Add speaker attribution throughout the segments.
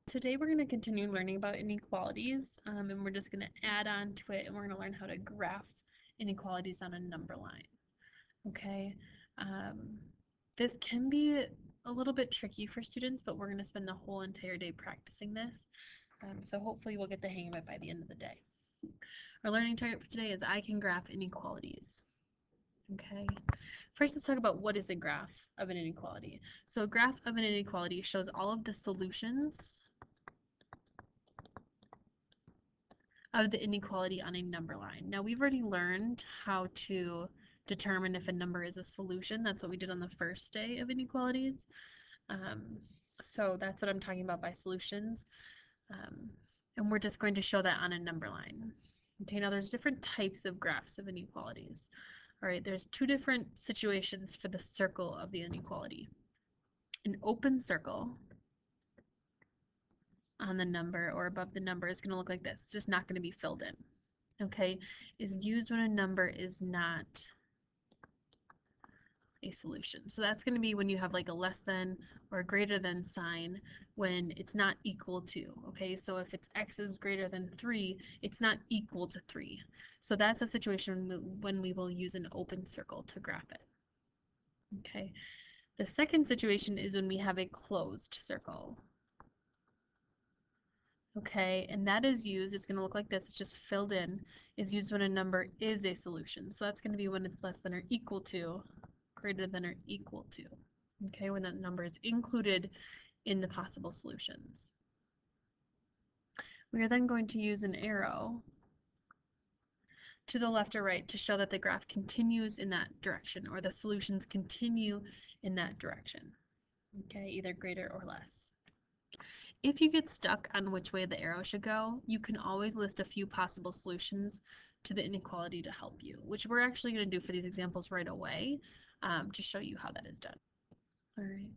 Speaker 1: Today we're going to continue learning about inequalities, and we're just going to add on to it, and we're going to learn how to graph inequalities on a number line. Okay, this can be a little bit tricky for students, but we're going to spend the whole entire day practicing this. So hopefully we'll get the hang of it by the end of the day. Our learning target for today is I can graph inequalities. Okay, first let's talk about what is a graph of an inequality. So a graph of an inequality shows all of the solutions of the inequality on a number line. Now we've already learned how to determine if a number is a solution. That's what we did on the first day of inequalities. So that's what I'm talking about by solutions. And we're just going to show that on a number line. Okay, now there's different types of graphs of inequalities. All right, there's two different situations for the circle of the inequality. An open circle on the number or above the number is going to look like this. It's just not going to be filled in. Okay, is used when a number is not a solution. So that's going to be when you have like a less than or a greater than sign when it's not equal to. Okay, so if it's x is greater than 3, it's not equal to 3. So that's a situation when we will use an open circle to graph it. Okay, the second situation is when we have a closed circle. Okay, and that is used, it's going to look like this, it's just filled in, is used when a number is a solution. So that's going to be when it's less than or equal to, greater than or equal to. Okay, when that number is included in the possible solutions. We are then going to use an arrow to the left or right to show that the graph continues in that direction, or the solutions continue in that direction. Okay, either greater or less. If you get stuck on which way the arrow should go, you can always list a few possible solutions to the inequality to help you, which we're actually going to do for these examples right away to show you how that is done. All right.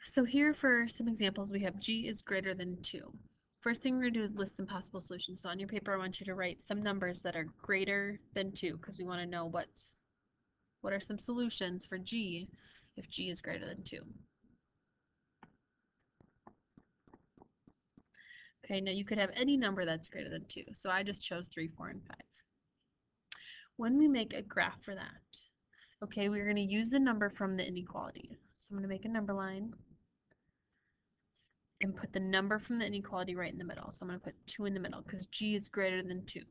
Speaker 1: So here for some examples, we have g is greater than 2. First thing we're going to do is list some possible solutions. So on your paper, I want you to write some numbers that are greater than 2 because we want to know what are some solutions for g if g is greater than 2. Okay, now you could have any number that's greater than 2. So I just chose 3, 4, and 5. When we make a graph for that, okay, we're going to use the number from the inequality. So I'm going to make a number line and put the number from the inequality right in the middle. So I'm going to put 2 in the middle because g is greater than 2.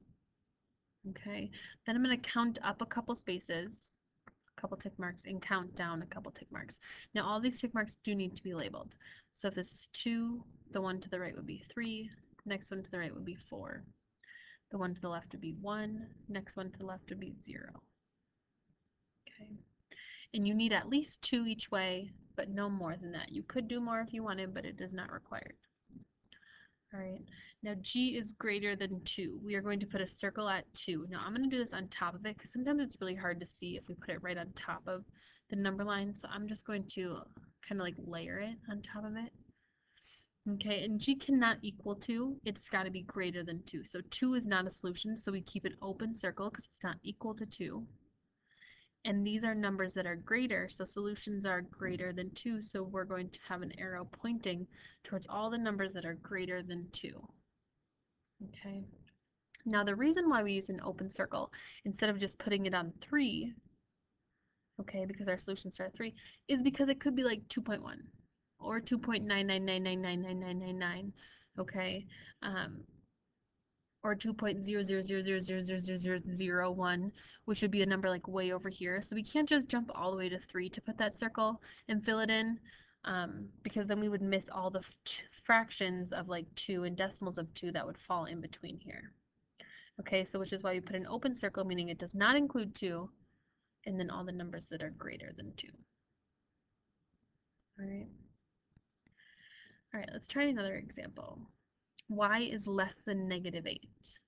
Speaker 1: Okay, then I'm going to count up a couple spaces, a couple tick marks, and count down a couple tick marks. Now all these tick marks do need to be labeled. So if this is 2, the one to the right would be 3, next one to the right would be 4. The one to the left would be 1, next one to the left would be 0. Okay, and you need at least 2 each way, but no more than that. You could do more if you wanted, but it is not required. All right, now g is greater than 2. We are going to put a circle at 2. Now I'm going to do this on top of it because sometimes it's really hard to see if we put it right on top of the number line. So I'm just going to kind of like layer it on top of it. Okay, and g cannot equal 2. It's got to be greater than 2. So 2 is not a solution, so we keep an open circle because it's not equal to 2. And these are numbers that are greater, so solutions are greater than 2, so we're going to have an arrow pointing towards all the numbers that are greater than 2. Okay. Now the reason why we use an open circle instead of just putting it on 3, okay, because our solutions start at 3, is because it could be like 2.1 or 2.999999999, okay, or 2.000000001, which would be a number like way over here. So we can't just jump all the way to 3 to put that circle and fill it in, because then we would miss all the fractions of like 2 and decimals of 2 that would fall in between here. Okay, so which is why we put an open circle, meaning it does not include 2, and then all the numbers that are greater than 2. All right. All right, let's try another example. Y is less than -8.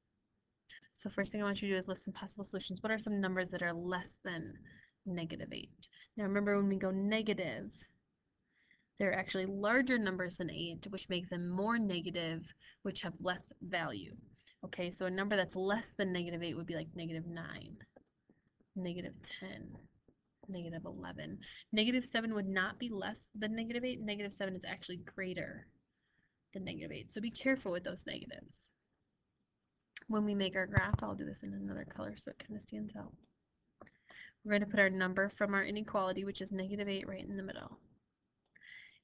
Speaker 1: So first thing I want you to do is list some possible solutions. What are some numbers that are less than -8? Now remember, when we go negative, they're actually larger numbers than 8, which make them more negative, which have less value. Okay, so a number that's less than -8 would be like -9, -10, negative 11. Negative 7 would not be less than negative 8. Negative 7 is actually greater than negative 8. So be careful with those negatives. When we make our graph, I'll do this in another color so it kind of stands out. We're going to put our number from our inequality, which is negative 8, right in the middle.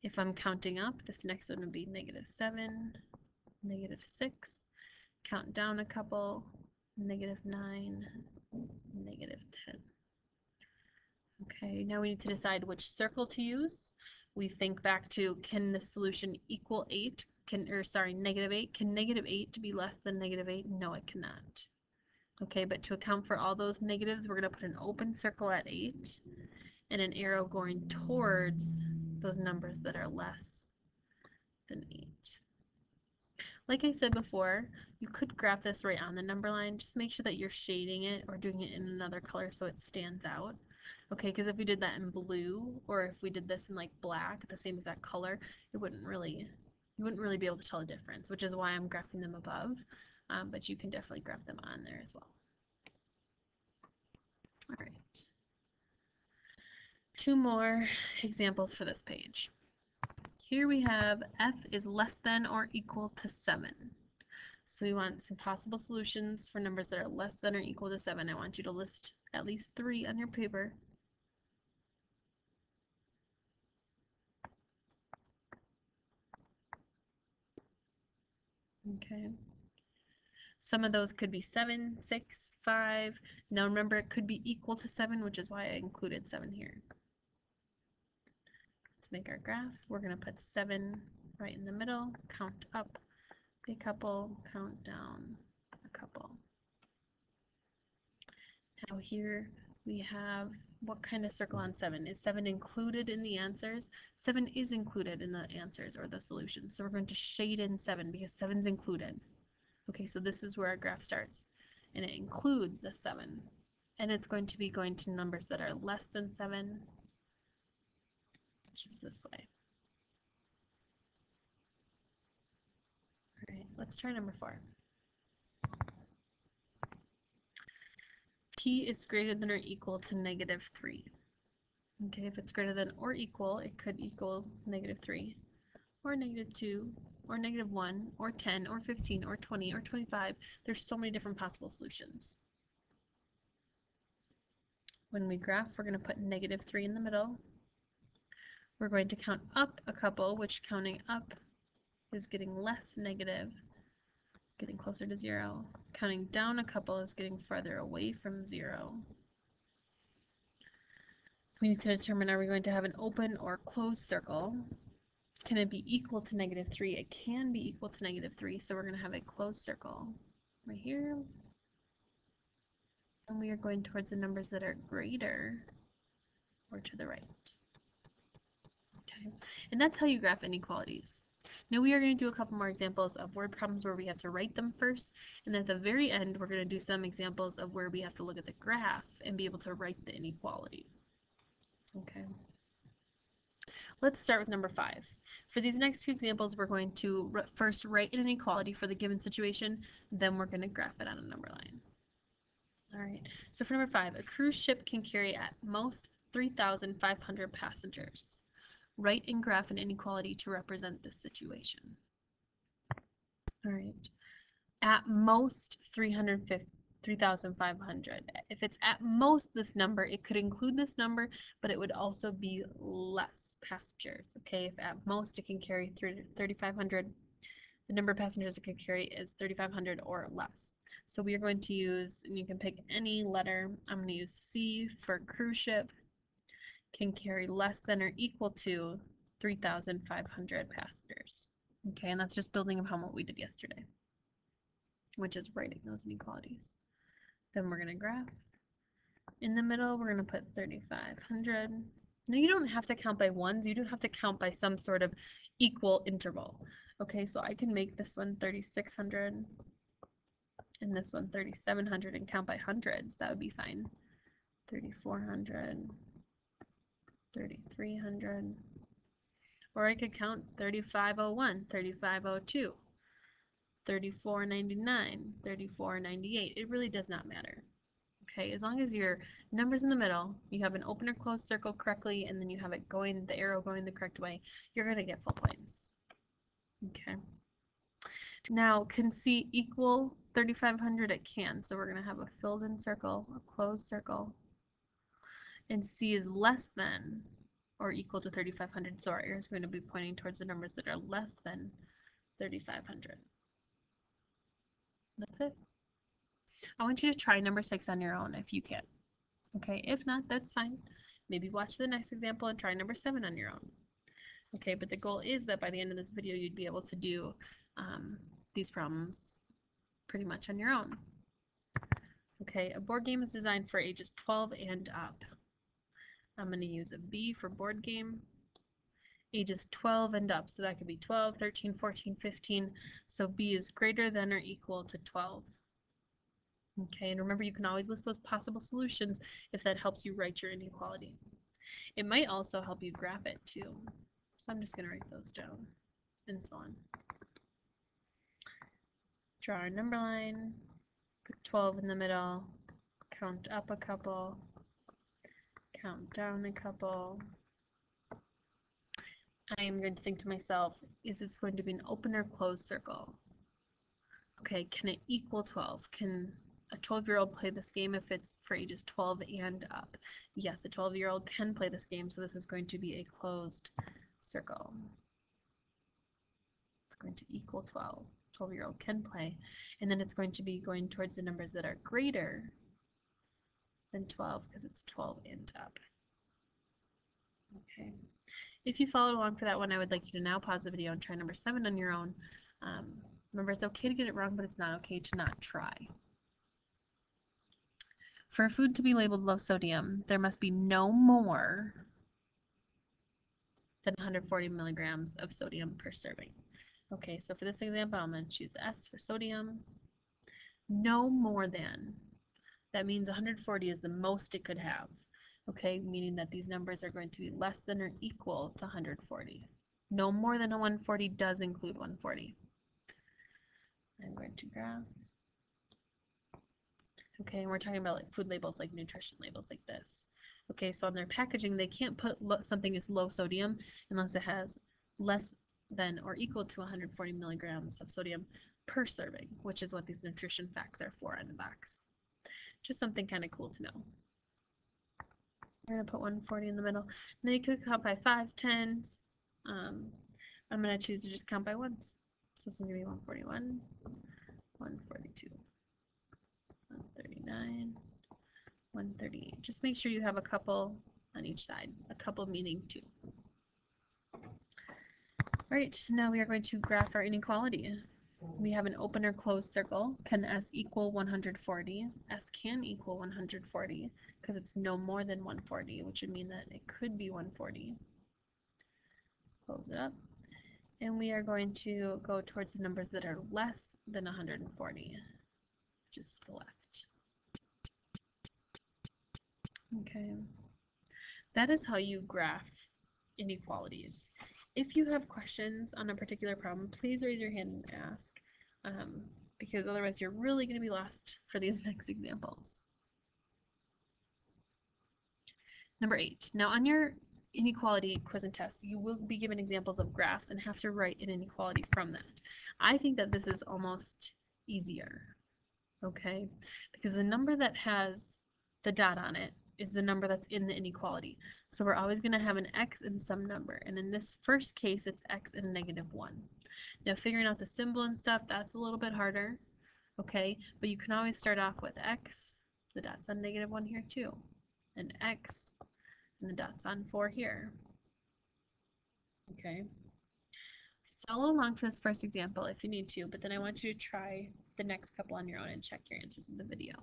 Speaker 1: If I'm counting up, this next one would be negative 7, negative 6, count down a couple, negative 9, negative 10. Okay, now we need to decide which circle to use. We think back to, can the solution equal 8? Negative 8. Can negative 8 be less than negative 8? No, it cannot. Okay, but to account for all those negatives, we're going to put an open circle at 8 and an arrow going towards those numbers that are less than 8. Like I said before, you could graph this right on the number line. Just make sure that you're shading it or doing it in another color so it stands out. Okay, because if we did that in blue, or if we did this in like black, the same exact color, you wouldn't really be able to tell the difference, which is why I'm graphing them above. But you can definitely graph them on there as well. All right. 2 more examples for this page. Here we have f is less than or equal to 7. So we want some possible solutions for numbers that are less than or equal to 7. I want you to list at least 3 on your paper. Okay. Some of those could be 7, 6, 5. Now remember, it could be equal to 7, which is why I included 7 here. Let's make our graph. We're going to put 7 right in the middle, count up a couple, count down a couple. Now here we have, what kind of circle on 7? Is 7 included in the answers? 7 is included in the answers or the solutions. So we're going to shade in 7 because 7 is included. Okay, so this is where our graph starts. And it includes the 7. And it's going to be going to numbers that are less than 7, which is this way. All right, let's try number 4. P is greater than or equal to negative 3. Okay, if it's greater than or equal, it could equal negative 3, or negative 2, or negative 1, or 10, or 15, or 20, or 25. There's so many different possible solutions. When we graph, we're going to put negative 3 in the middle. We're going to count up a couple, which counting up is getting less negative, getting closer to 0. Counting down a couple is getting farther away from 0. We need to determine, are we going to have an open or closed circle? Can it be equal to negative 3? It can be equal to negative 3, so we're going to have a closed circle right here. And we are going towards the numbers that are greater or to the right. Okay, and that's how you graph inequalities. Now we are going to do a couple more examples of word problems where we have to write them first, and at the very end we're going to do some examples of where we have to look at the graph and be able to write the inequality. Okay. Let's start with number 5. For these next few examples, we're going to first write an inequality for the given situation, then we're going to graph it on a number line. All right, so for number 5, a cruise ship can carry at most 3,500 passengers. Write and graph an inequality to represent this situation. All right, at most 3,500. If it's at most this number, it could include this number, but it would also be less passengers. Okay, if at most it can carry 3,500, the number of passengers it could carry is 3,500 or less. So we are going to use, and you can pick any letter. I'm going to use C for cruise ship. Can carry less than or equal to 3,500 passengers. Okay, and that's just building upon what we did yesterday, which is writing those inequalities. Then we're going to graph. In the middle, we're going to put 3,500. Now you don't have to count by ones, you do have to count by some sort of equal interval. Okay, so I can make this one 3,600 and this one 3,700 and count by hundreds. That would be fine. 3,400, 3,300. Or I could count 3,501, 3,502, 3,499, 3,498. It really does not matter. Okay, as long as your number's in the middle, you have an open or closed circle correctly, and then you have it going, the arrow going the correct way, you're going to get full points. Okay. Now, can C equal 3,500? It can. So we're going to have a filled in circle, a closed circle, and C is less than or equal to 3,500. So our arrow is going to be pointing towards the numbers that are less than 3,500. That's it. I want you to try number 6 on your own if you can. Okay, if not, that's fine. Maybe watch the next example and try number 7 on your own. Okay, but the goal is that by the end of this video, you'd be able to do these problems pretty much on your own. Okay, a board game is designed for ages 12 and up. I'm going to use a B for board game. Ages 12 and up, so that could be 12, 13, 14, 15. So B is greater than or equal to 12. Okay, and remember you can always list those possible solutions if that helps you write your inequality. It might also help you graph it too. So I'm just going to write those down and so on. Draw our number line, put 12 in the middle, count up a couple, count down a couple. I am going to think to myself, is this going to be an open or closed circle? Okay, can it equal 12? Can a 12-year-old play this game if it's for ages 12 and up? Yes, a 12-year-old can play this game, so this is going to be a closed circle. It's going to equal 12. 12-year-old can play, and then it's going to be going towards the numbers that are greater than 12 because it's 12 and up. Okay. If you followed along for that one, I would like you to now pause the video and try number 7 on your own. Remember, it's okay to get it wrong, but it's not okay to not try. For a food to be labeled low sodium, there must be no more than 140 milligrams of sodium per serving. Okay, so for this example, I'm going to choose S for sodium. No more than. That means 140 is the most it could have. Okay, meaning that these numbers are going to be less than or equal to 140. No more than a 140 does include 140. I'm going to graph. Okay, and we're talking about like food labels, like nutrition labels like this. Okay, so on their packaging, they can't put something as low sodium unless it has less than or equal to 140 milligrams of sodium per serving, which is what these nutrition facts are for on the box. Just something kind of cool to know. We're going to put 140 in the middle. Then you could count by 5s, 10s. I'm going to choose to just count by 1s. So this is going to be 141, 142, 139, 138. Just make sure you have a couple on each side. A couple meaning 2. All right, now we are going to graph our inequality. We have an open or closed circle. Can S equal 140? S can equal 140 because it's no more than 140, which would mean that it could be 140. Close it up. And we are going to go towards the numbers that are less than 140, which is the left. Okay. That is how you graph inequalities. If you have questions on a particular problem, please raise your hand and ask, because otherwise you're really going to be lost for these next examples. Number 8. Now on your inequality quiz and test, you will be given examples of graphs and have to write an inequality from that. I think that this is almost easier, okay? Because the number that has the dot on it is the number that's in the inequality. So we're always going to have an x and some number. And in this first case, it's x and -1. Now figuring out the symbol and stuff, that's a little bit harder, okay? But you can always start off with x, the dot's on -1 here too, and x, and the dot's on 4 here. Okay. Follow along for this first example if you need to, but then I want you to try the next couple on your own and check your answers in the video.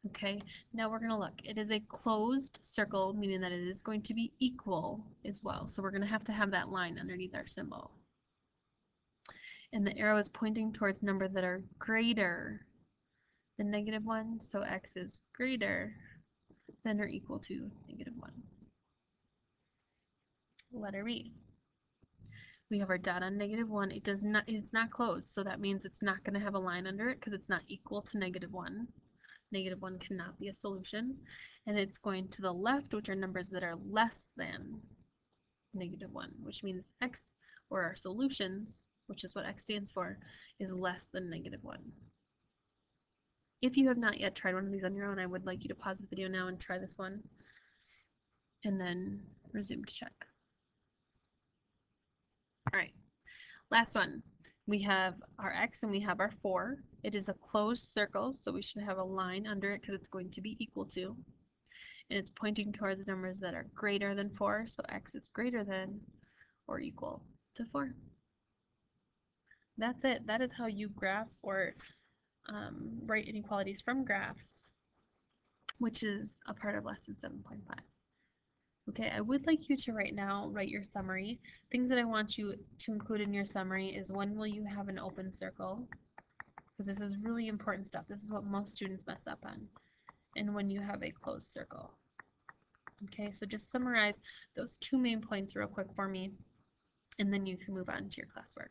Speaker 1: Okay, now we're going to look. It is a closed circle, meaning that it is going to be equal as well. So we're going to have that line underneath our symbol. And the arrow is pointing towards numbers that are greater than -1. So x is greater than or equal to -1. Letter B. We have our dot on -1. It's not closed, so that means it's not going to have a line under it because it's not equal to -1. -1 cannot be a solution. And it's going to the left, which are numbers that are less than -1, which means x, or our solutions, which is what x stands for, is less than -1. If you have not yet tried one of these on your own, I would like you to pause the video now and try this one, and then resume to check. All right, last one. We have our x and we have our 4. It is a closed circle, so we should have a line under it because it's going to be equal to. And it's pointing towards numbers that are greater than 4, so x is greater than or equal to 4. That's it. That is how you graph or write inequalities from graphs, which is a part of lesson 7.5. Okay, I would like you to write your summary. Things that I want you to include in your summary is when will you have an open circle? Because this is really important stuff. This is what most students mess up on. And when you have a closed circle. Okay, so just summarize those 2 main points real quick for me, and then you can move on to your classwork.